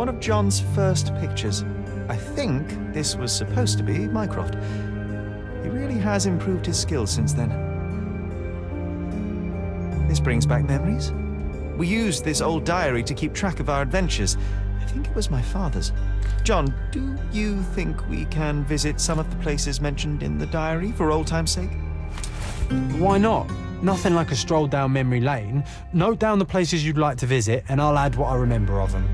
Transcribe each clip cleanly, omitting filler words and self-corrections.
one of John's first pictures. I think this was supposed to be Mycroft. He really has improved his skills since then. This brings back memories. We used this old diary to keep track of our adventures. I think it was my father's. John, do you think we can visit some of the places mentioned in the diary for old time's sake? Why not? Nothing like a stroll down memory lane. Note down the places you'd like to visit, and I'll add what I remember of them.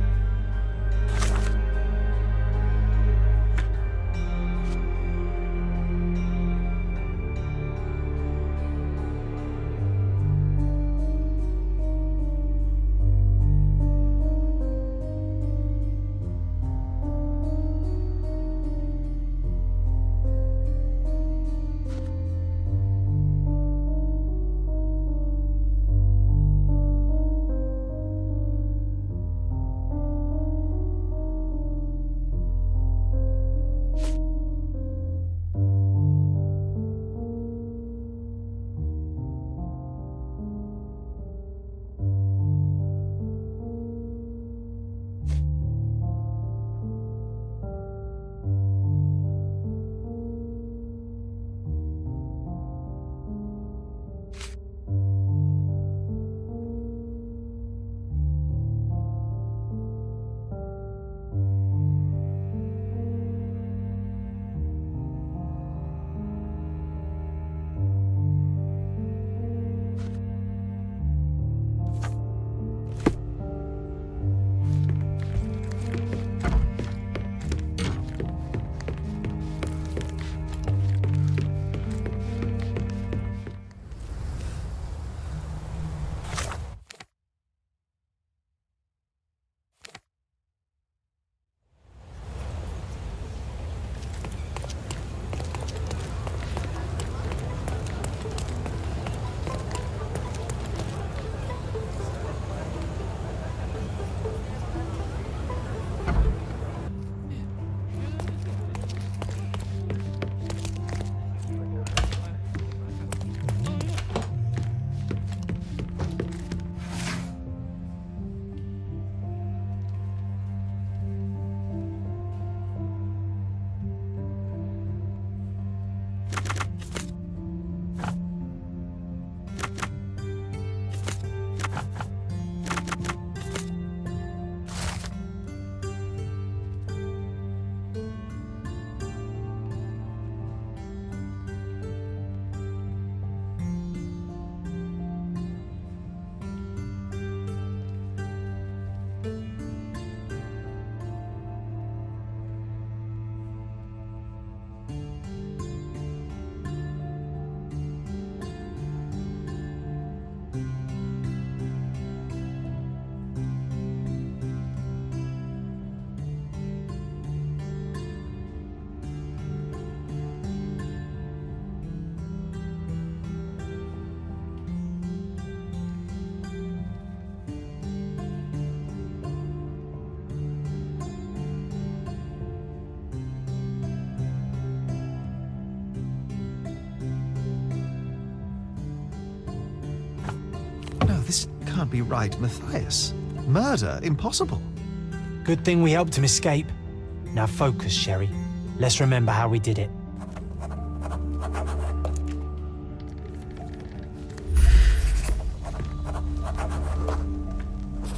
Can't be right, Matthias. Murder? Impossible. Good thing we helped him escape. Now focus, Sherry. Let's remember how we did it.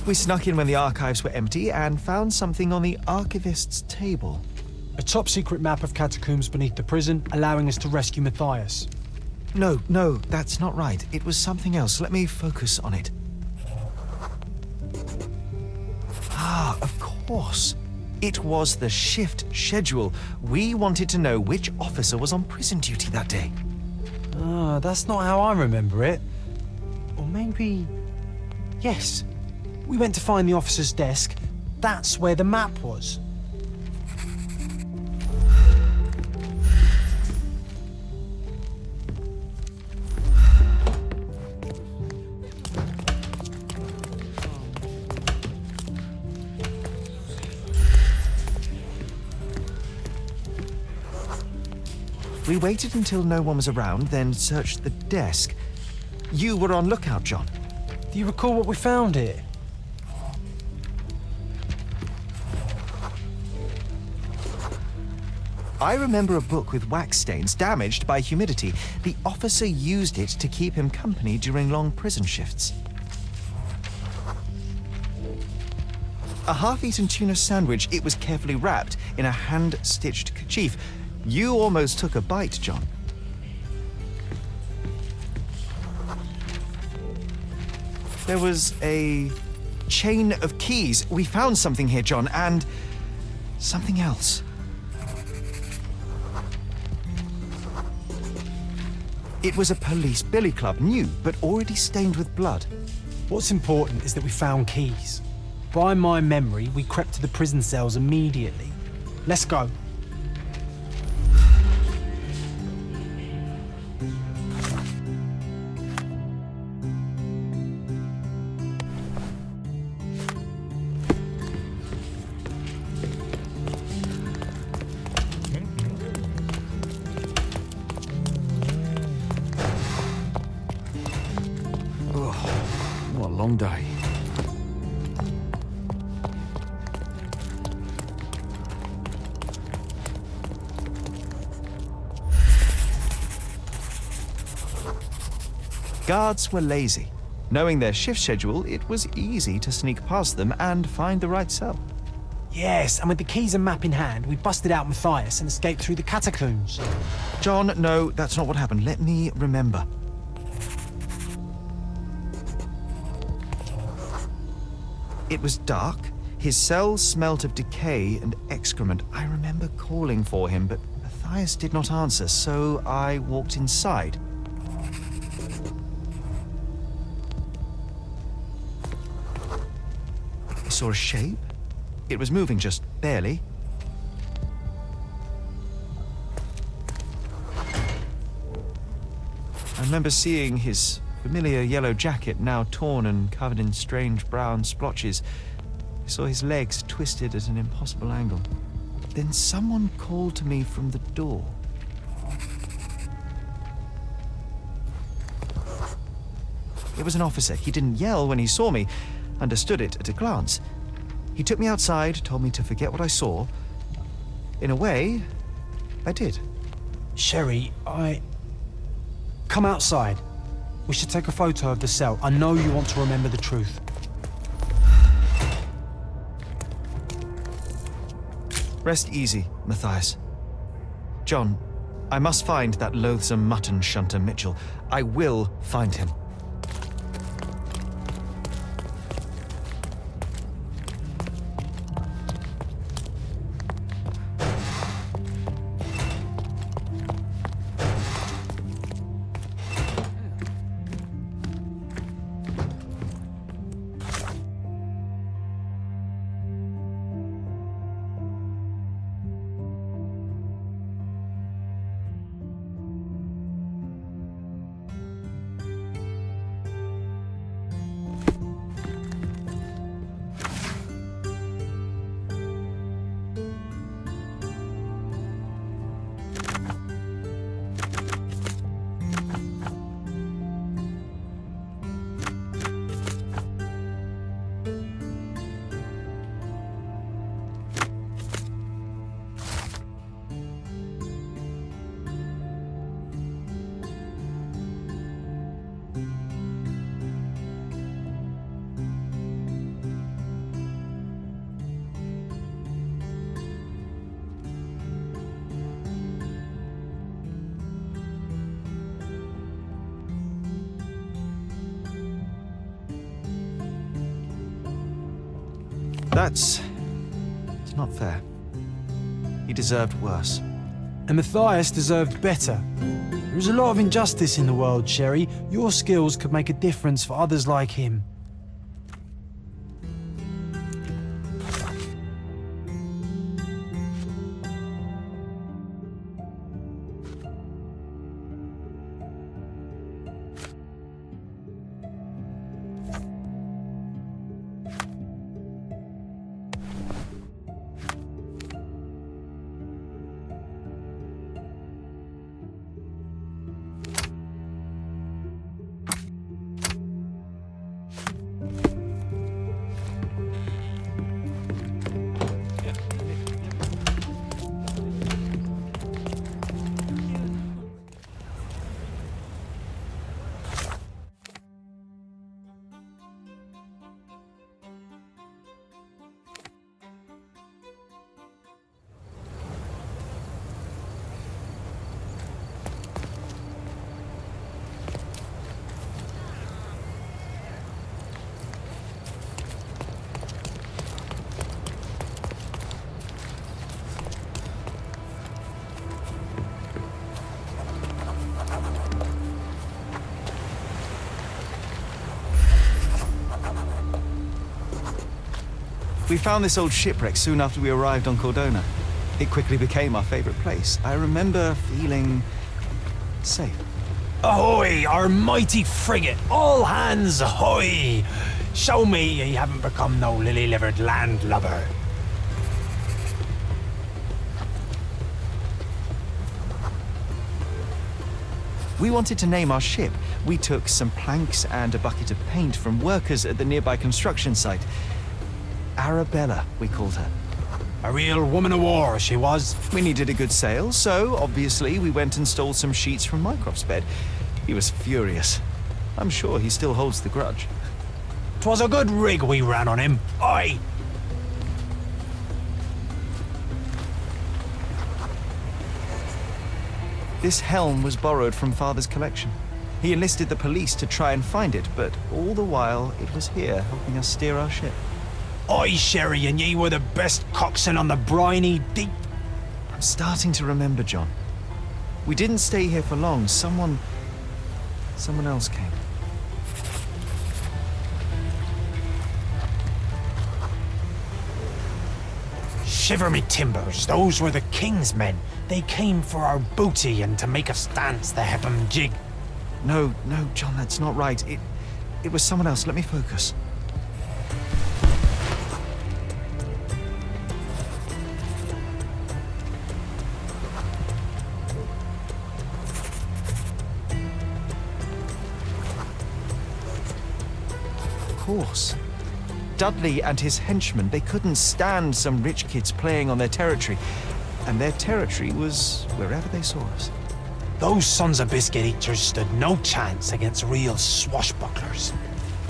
We snuck in when the archives were empty and found something on the archivist's table. A top-secret map of catacombs beneath the prison, allowing us to rescue Matthias. No, that's not right. It was something else. Let me focus on it. Ah, of course. It was the shift schedule. We wanted to know which officer was on prison duty that day. Ah, that's not how I remember it. Or maybe... Yes. We went to find the officer's desk. That's where the map was. We waited until no one was around, then searched the desk. You were on lookout, John. Do you recall what we found here? I remember a book with wax stains damaged by humidity. The officer used it to keep him company during long prison shifts. A half-eaten tuna sandwich. It was carefully wrapped in a hand-stitched kerchief. You almost took a bite, John. There was a chain of keys. We found something here, John, and something else. It was a police billy club, new, but already stained with blood. What's important is that we found keys. By my memory, we crept to the prison cells immediately. Let's go. What a long day. Guards were lazy. Knowing their shift schedule, it was easy to sneak past them and find the right cell. Yes, and with the keys and map in hand, we busted out Matthias and escaped through the catacombs. John, no, that's not what happened. Let me remember. It was dark. His cell smelt of decay and excrement. I remember calling for him, but Matthias did not answer, so I walked inside. I saw a shape. It was moving just barely. I remember seeing his familiar yellow jacket, now torn and covered in strange brown splotches. I saw his legs twisted at an impossible angle. Then someone called to me from the door. It was an officer. He didn't yell when he saw me. Understood it at a glance. He took me outside, told me to forget what I saw. In a way, I did. Sherry, Come outside. We should take a photo of the cell. I know you want to remember the truth. Rest easy, Matthias. John, I must find that loathsome mutton shunter Mitchell. I will find him. It's not fair. He deserved worse. And Matthias deserved better. There is a lot of injustice in the world, Sherry. Your skills could make a difference for others like him. We found this old shipwreck soon after we arrived on Cordona. It quickly became our favorite place. I remember feeling safe. Ahoy, our mighty frigate! All hands ahoy! Show me ye haven't become no lily-livered landlubber. We wanted to name our ship. We took some planks and a bucket of paint from workers at the nearby construction site. Arabella, we called her. A real woman of war, she was. We needed a good sail, so obviously we went and stole some sheets from Mycroft's bed. He was furious. I'm sure he still holds the grudge. 'Twas a good rig we ran on him. Aye. This helm was borrowed from Father's collection. He enlisted the police to try and find it, but all the while it was here helping us steer our ship. Aye, Sherry, and ye were the best coxswain on the briny deep. I'm starting to remember, John. We didn't stay here for long. Someone else came. Shiver me timbers, those were the king's men. They came for our booty and to make us dance the Hepham jig. No, John, that's not right. It was someone else. Let me focus. Of course. Dudley and his henchmen, they couldn't stand some rich kids playing on their territory. And their territory was wherever they saw us. Those sons of biscuit eaters stood no chance against real swashbucklers.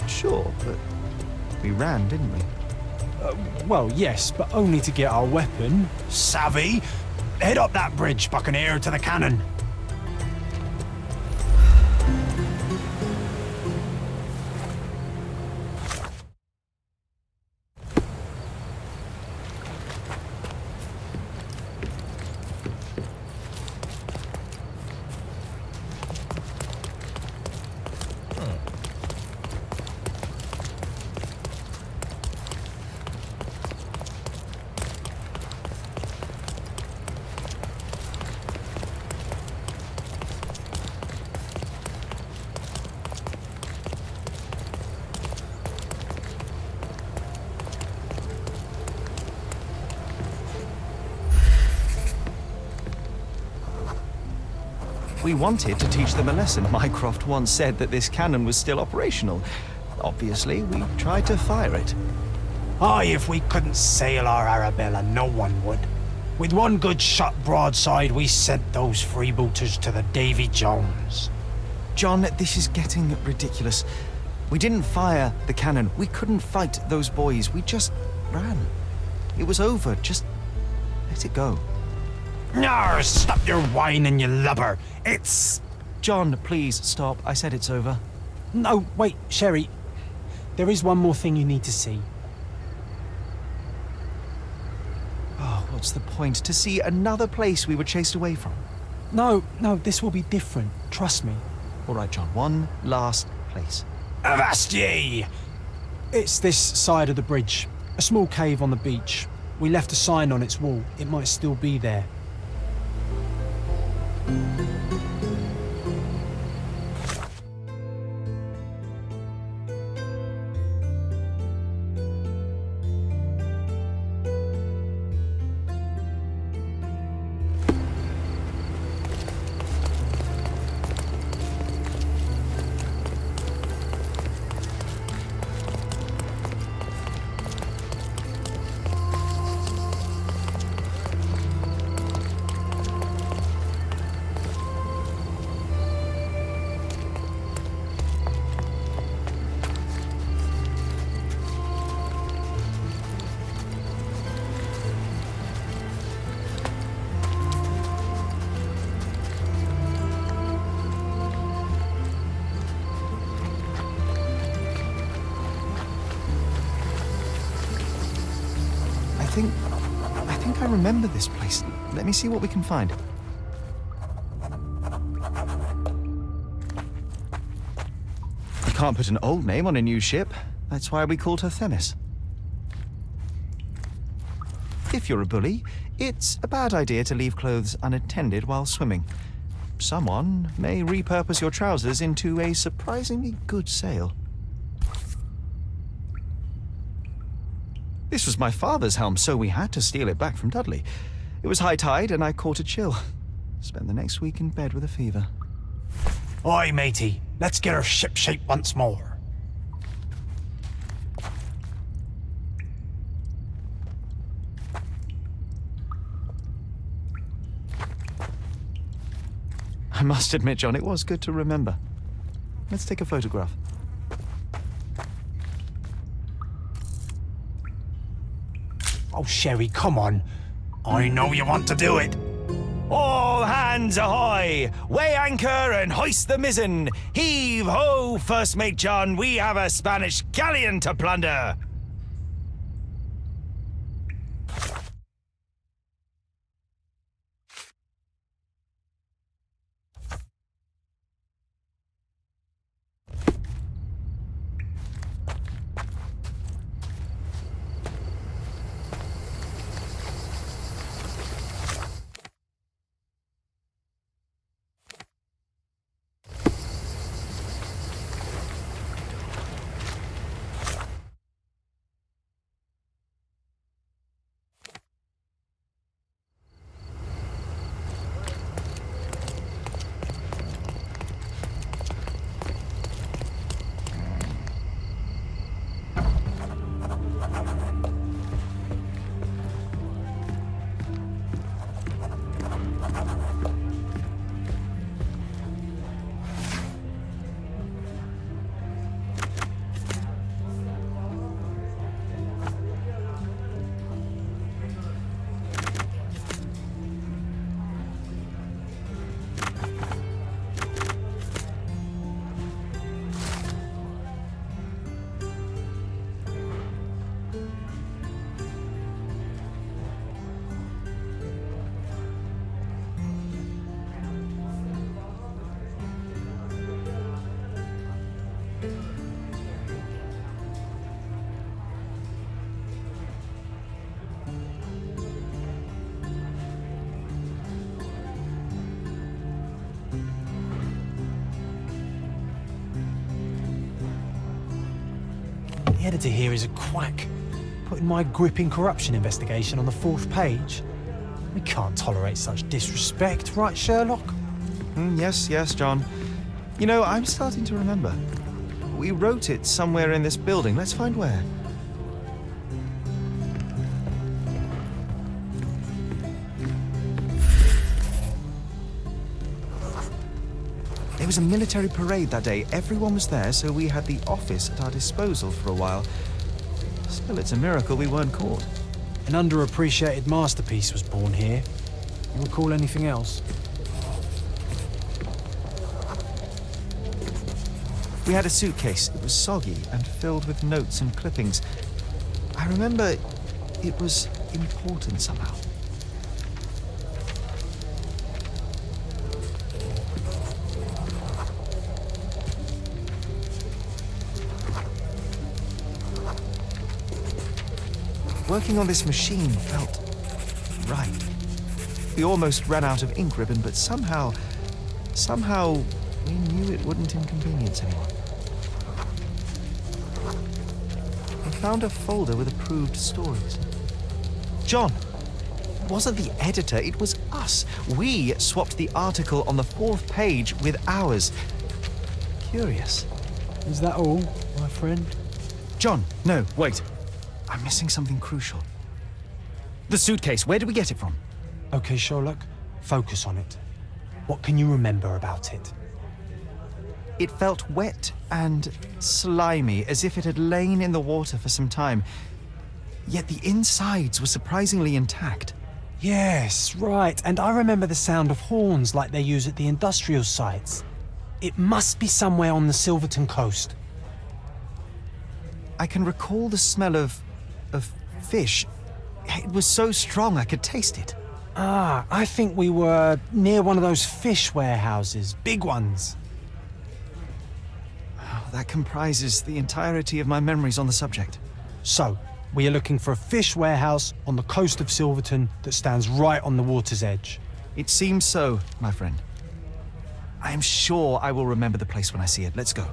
Sure, but we ran, didn't we? Well, yes, but only to get our weapon. Savvy? Head up that bridge, buccaneer, to the cannon. We wanted to teach them a lesson. Mycroft once said that this cannon was still operational. Obviously, we tried to fire it. Aye, if we couldn't sail our Arabella, no one would. With one good shot broadside, we sent those freebooters to the Davy Jones. John, this is getting ridiculous. We didn't fire the cannon. We couldn't fight those boys. We just ran. It was over. Just let it go. Nar, stop your whining, you lubber. It's... John, please stop. I said it's over. No, wait, Sherry. There is one more thing you need to see. Oh, what's the point? To see another place we were chased away from? No, this will be different. Trust me. All right, John. One last place. Avast ye! It's this side of the bridge. A small cave on the beach. We left a sign on its wall. It might still be there. I think I remember this place. Let me see what we can find. You can't put an old name on a new ship. That's why we called her Themis. If you're a bully, it's a bad idea to leave clothes unattended while swimming. Someone may repurpose your trousers into a surprisingly good sail. This was my father's helm, so we had to steal it back from Dudley. It was high tide and I caught a chill. Spent the next week in bed with a fever. Oi, matey, let's get her shipshape once more. I must admit, John, it was good to remember. Let's take a photograph. Oh, Sherry, come on. I know you want to do it. All hands ahoy! Weigh anchor and hoist the mizzen! Heave ho, First Mate John, we have a Spanish galleon to plunder! The editor here is a quack, putting my gripping corruption investigation on the 4th page. We can't tolerate such disrespect, right, Sherlock? Yes, John. You know, I'm starting to remember. We wrote it somewhere in this building. Let's find where. There was a military parade that day. Everyone was there, so we had the office at our disposal for a while. Still, it's a miracle we weren't caught. An underappreciated masterpiece was born here. You recall anything else? We had a suitcase. It was soggy and filled with notes and clippings. I remember it was important somehow. Working on this machine felt right. We almost ran out of ink ribbon, but somehow we knew it wouldn't inconvenience anyone. I found a folder with approved stories. John, it wasn't the editor, it was us. We swapped the article on the 4th page with ours. Curious. Is that all, my friend? John, no, wait. I'm missing something crucial. The suitcase, where did we get it from? Okay, Sherlock, focus on it. What can you remember about it? It felt wet and slimy, as if it had lain in the water for some time. Yet the insides were surprisingly intact. Yes, right. And I remember the sound of horns like they use at the industrial sites. It must be somewhere on the Silverton coast. I can recall the smell of fish. It was so strong I could taste it. Ah, I think we were near one of those fish warehouses, big ones. Oh, that comprises the entirety of my memories on the subject. So, We are looking for a fish warehouse on the coast of Silverton that stands right on the water's edge. It seems so, my friend. I am sure I will remember the place when I see it. Let's go.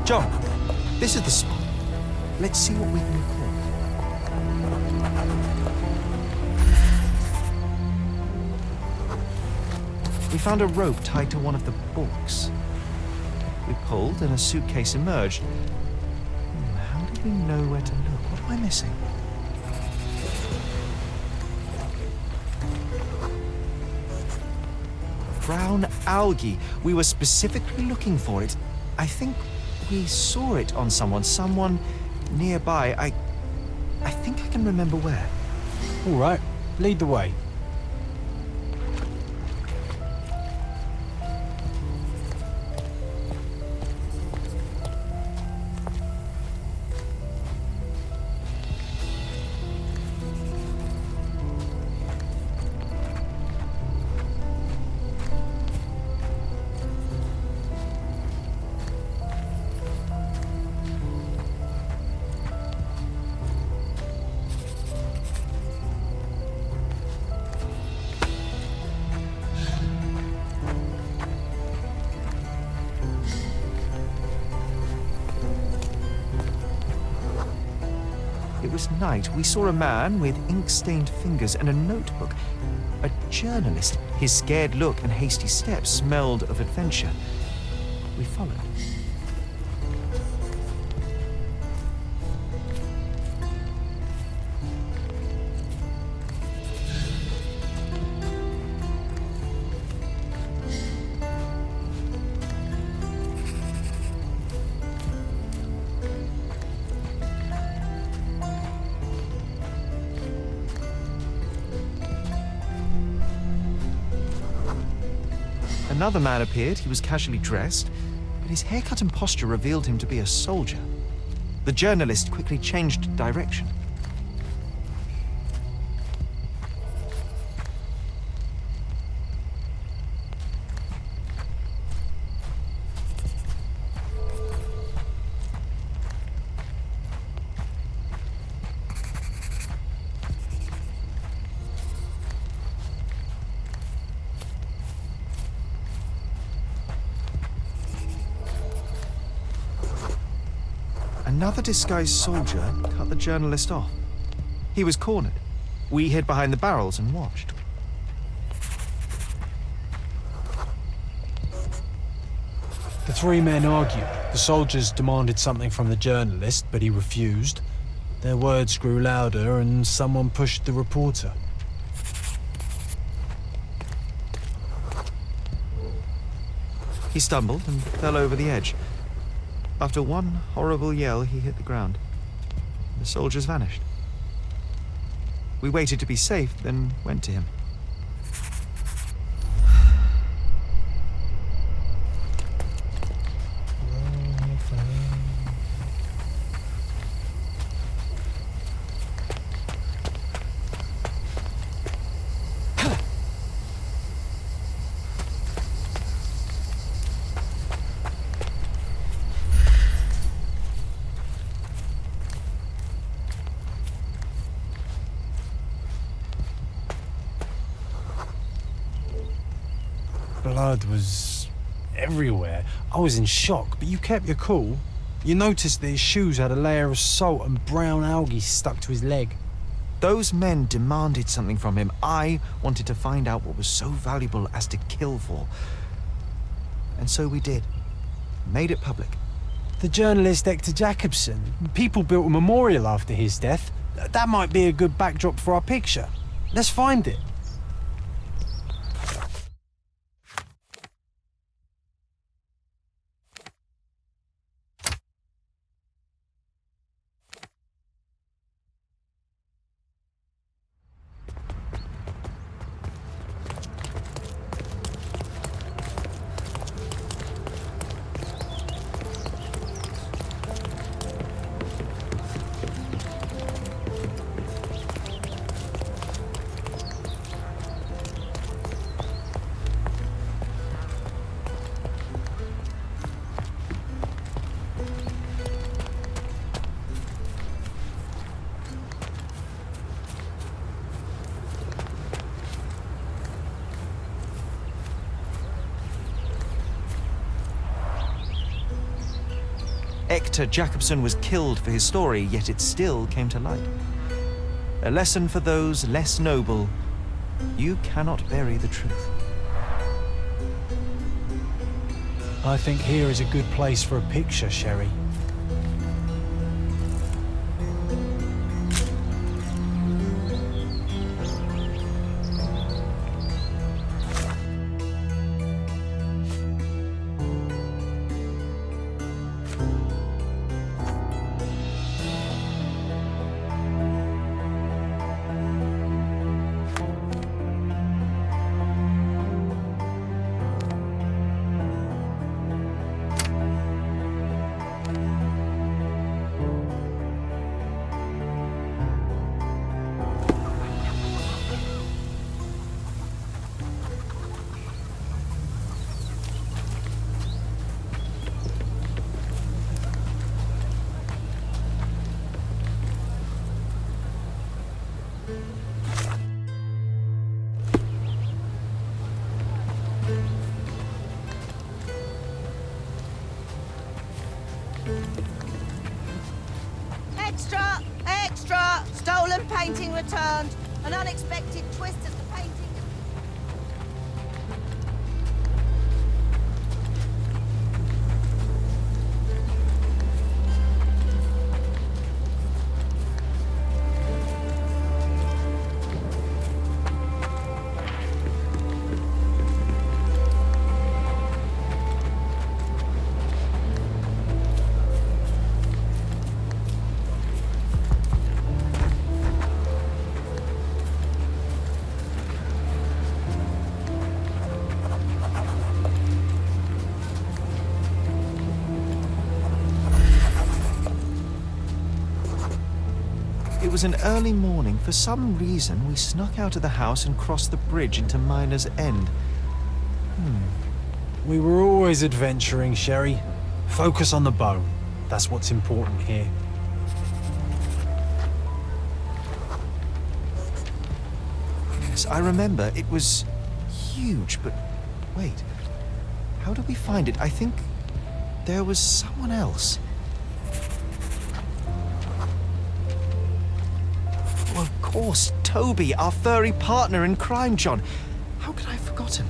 John, this is the spot. Let's see what we can record. We found a rope tied to one of the books. We pulled and a suitcase emerged. How did we know where to look? What am I missing? Brown algae. We were specifically looking for it. I think we saw it on someone nearby. I think I can remember where. All right, lead the way. It was night. We saw a man with ink-stained fingers and a notebook. A journalist. His scared look and hasty steps smelled of adventure. We followed. Another man appeared. He was casually dressed, but his haircut and posture revealed him to be a soldier. The journalist quickly changed direction. Another disguised soldier cut the journalist off. He was cornered. We hid behind the barrels and watched. The three men argued. The soldiers demanded something from the journalist, but he refused. Their words grew louder and someone pushed the reporter. He stumbled and fell over the edge. After one horrible yell, he hit the ground. The soldiers vanished. We waited to be safe, then went to him. Blood was everywhere. I was in shock, but you kept your cool. You noticed that his shoes had a layer of salt and brown algae stuck to his leg. Those men demanded something from him. I wanted to find out what was so valuable as to kill for. And so we did. Made it public. The journalist Hector Jacobson. People built a memorial after his death. That might be a good backdrop for our picture. Let's find it. Hector Jacobson was killed for his story, yet it still came to light. A lesson for those less noble. You cannot bury the truth. I think here is a good place for a picture, Sherry. Extra! Extra! Stolen painting returned. An unexpected twist as the painting... It was an early morning. For some reason, we snuck out of the house and crossed the bridge into Miner's End. We were always adventuring, Sherry. Focus on the bow. That's what's important here. Yes, I remember. It was huge, but wait. How did we find it? I think there was someone else. Well, of course, Toby, our furry partner in crime, John. How could I have forgotten?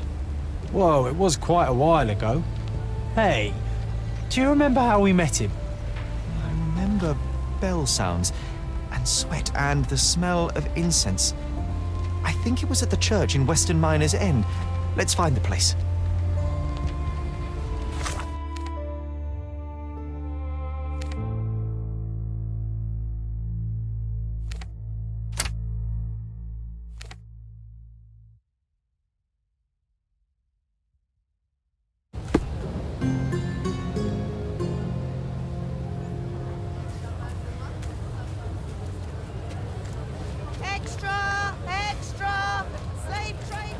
Whoa, it was quite a while ago. Hey, do you remember how we met him? I remember bell sounds and sweat and the smell of incense. I think it was at the church in Western Miner's End. Let's find the place. Extra! Extra! Slave trade...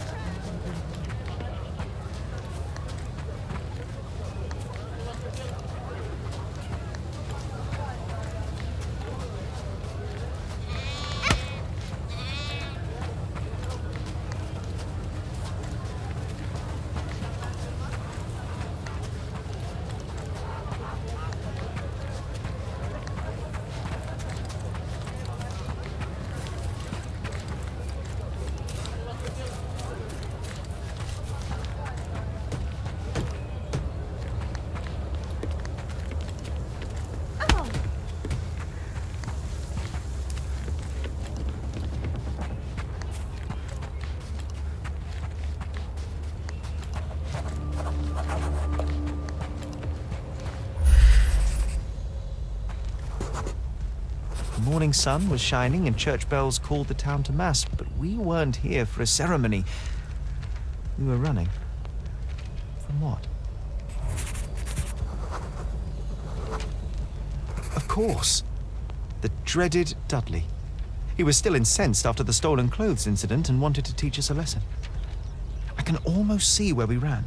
morning sun was shining and church bells called the town to mass, but we weren't here for a ceremony. We were running. From what? Of course. The dreaded Dudley. He was still incensed after the stolen clothes incident and wanted to teach us a lesson. I can almost see where we ran.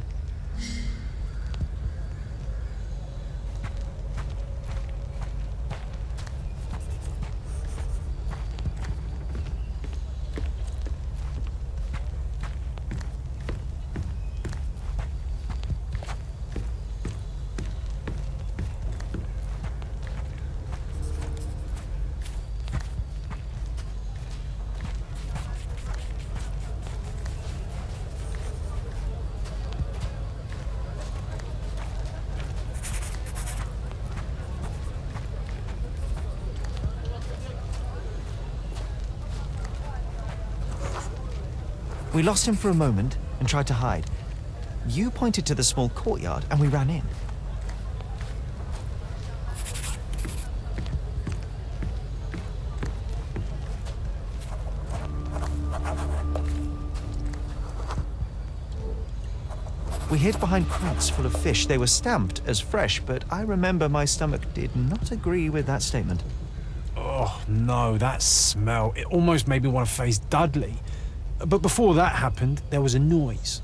We lost him for a moment and tried to hide. You pointed to the small courtyard and we ran in. We hid behind crates full of fish. They were stamped as fresh, but I remember my stomach did not agree with that statement. Oh, no, that smell. It almost made me want to face Dudley. But before that happened, there was a noise.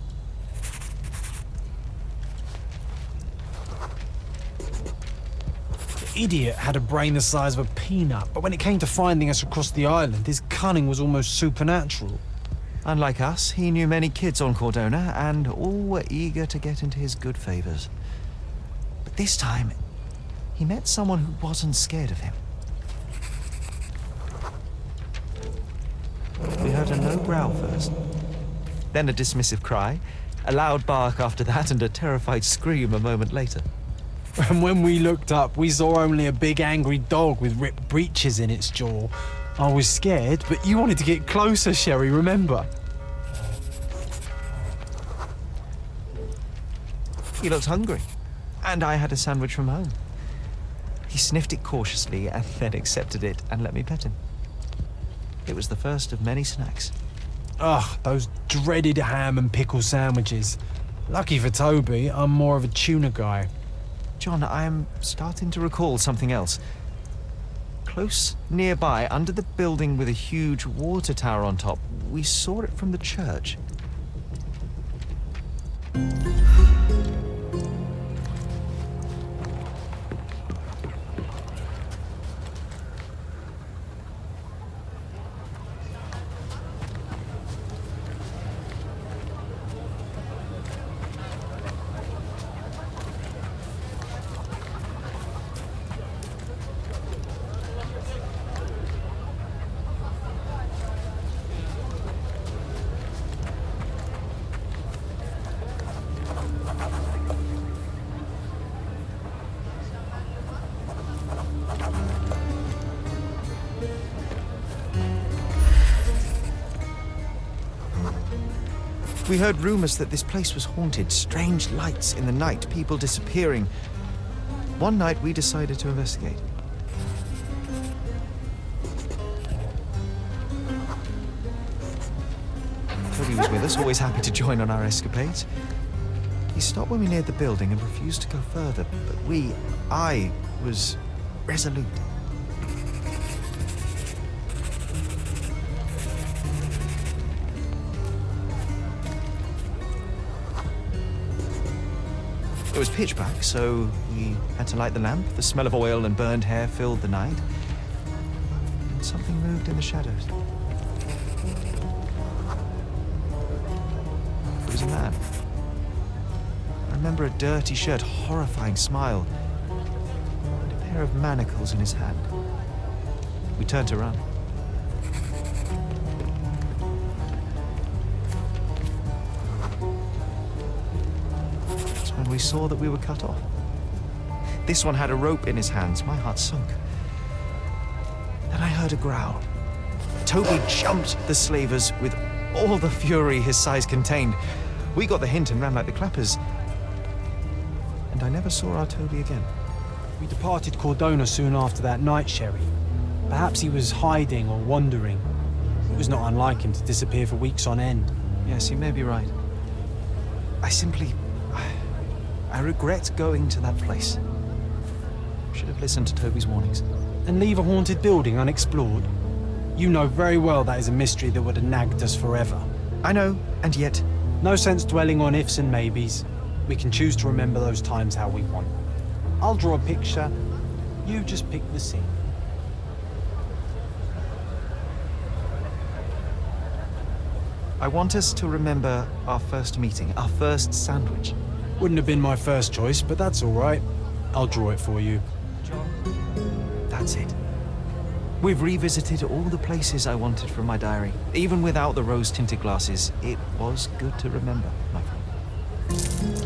The idiot had a brain the size of a peanut, but when it came to finding us across the island, his cunning was almost supernatural. Unlike us, he knew many kids on Cordona, and all were eager to get into his good favors. But this time, he met someone who wasn't scared of him. We heard a low growl first, then a dismissive cry, a loud bark after that, and a terrified scream a moment later. And when we looked up, we saw only a big angry dog with ripped breeches in its jaw. I was scared, but you wanted to get closer, Sherry, remember? He looked hungry, and I had a sandwich from home. He sniffed it cautiously and then accepted it and let me pet him. It was the first of many snacks. Ugh, those dreaded ham and pickle sandwiches. Lucky for Toby, I'm more of a tuna guy. John, I am starting to recall something else. Close nearby, under the building with a huge water tower on top, we saw it from the church. We heard rumors that this place was haunted, strange lights in the night, people disappearing. One night we decided to investigate. Toby was with us, always happy to join on our escapades. He stopped when we neared the building and refused to go further, but I was resolute. It was pitch black, so we had to light the lamp. The smell of oil and burned hair filled the night. And something moved in the shadows. It was a man. I remember a dirty shirt, horrifying smile, and a pair of manacles in his hand. We turned to run. We saw that we were cut off. This one had a rope in his hands. My heart sunk. Then I heard a growl. Toby jumped the slavers with all the fury his size contained. We got the hint and ran like the clappers. And I never saw our Toby again. We departed Cordona soon after that night, Sherry. Perhaps he was hiding or wandering. It was not unlike him to disappear for weeks on end. Yes, you may be right. I regret going to that place. Should have listened to Toby's warnings. And leave a haunted building unexplored? You know very well that is a mystery that would have nagged us forever. I know, and yet... No sense dwelling on ifs and maybes. We can choose to remember those times how we want. I'll draw a picture. You just pick the scene. I want us to remember our first meeting, our first sandwich. Wouldn't have been my first choice, but that's all right. I'll draw it for you. John, that's it. We've revisited all the places I wanted from my diary. Even without the rose-tinted glasses, it was good to remember, my friend.